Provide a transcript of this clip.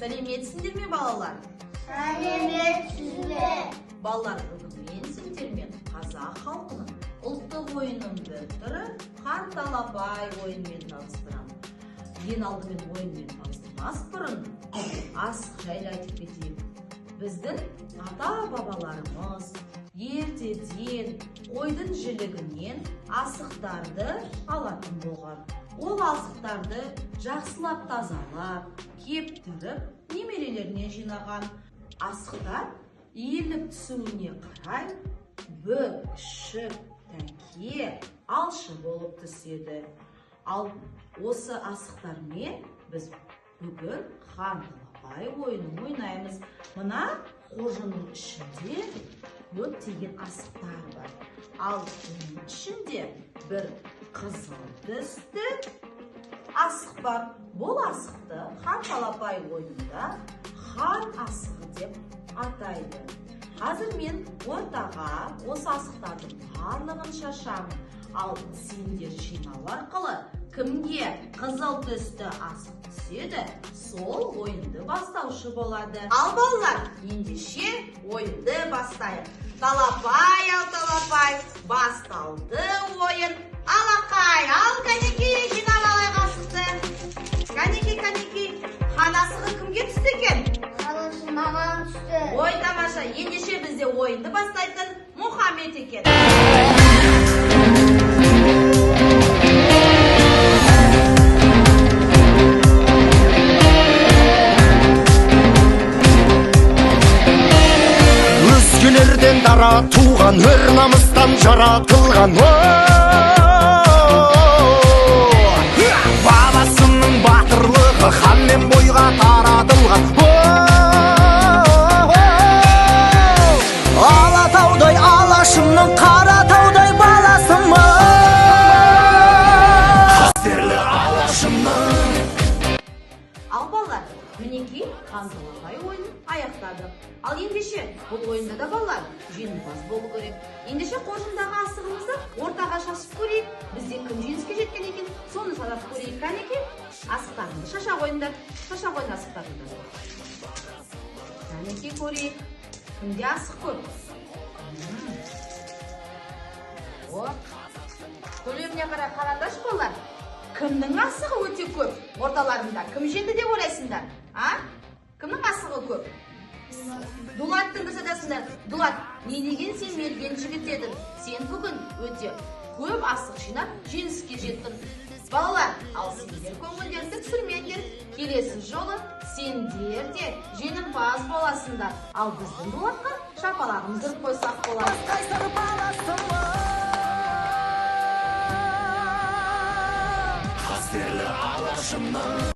Сәлеметсіңдер ме, балалар? Сәлеметсіздер. Балалар, бүгін мен сіздермен қазақ халқының ұлттық ойынының бір түрі хан талапай ойынымен таныстырамын. Ең алдымен ойынмен таныстырмас бұрын асық жайлы айтып кетейін. Біздің ата-бабаларымыз ертеден қойдың жілігінен асықтарды алатын болған. Ол асықтарды жақсылап тазалап, кептіріп, немерелеріне жинаған. Асықтар иіліп түсуіне қарай бүк, шік, тәке, алшы болып түседі. Ал осы асықтармен біз бүгін хан талапай ойынын ойнаймыз. Мына қожының ішінде көптеген асықтар бар. Ал оның ішінде бір қызыл түсті асық бар. Бұл асықты хан талапай ойынында хан асығы деп атайды. Қазір мен ортаға осы асықтардың барлығын шашамын. Ал сендер жинау арқылы кімге қызыл түсті асық түседі, сол ойынды бастаушы болады. Ал балалар, ендеше ойынды бастайық. Талапай, ал талапай, басталды ойын. Алақай, ал кәнекей, жинап алайық асықты. Кәнекей, хан асығы кімге түсті екен? Қалысы маған түсті. Ой, тамаша, ендеше бізде ойынды бастайтын Мұхаммед екен. Өзгелерден дара туған, өр намыстан жаратылған. Бабасының батырлығы ханмен бойға таратылған. Алатаудай алашымның қаратаудай баласымын. Қастерлі алашымның. Ал балалар, мінекей хан талапай ойынын аяқтады. Ал ендеше бұл ойында да балалар жеңімпаз болу керек. Ендеше қожындағы асығымызды ортаға шашып көрейік. Бізде кім жеңіске жеткен екен, соны санап көрейік. Кәнекей, асықтарыңды шаша қойыңдар. Шаша қойын асықтарыңды. Кәнекей көрейік. Кімде асық көп? Көлеміне қарай қарандаш балалар. Кімнің асығы өте көп? Орталарында кім жеңді деп ойлайсыңдар? Кімнің асығы көп? Дулаттың дұрсадасында. Дулат, не деген сен мерген жігіт едің? Сен бүгін өте көп асық жинап жеңіске жеттің. Балалар, ал сендер көңілдерді түсірмеңдер. Келесі жолы сендер де жеңімпаз боласыңдар. Ал біздің Дулатқа шапалағымызды ұрып қойсақ болады. Қастерлі алашымның.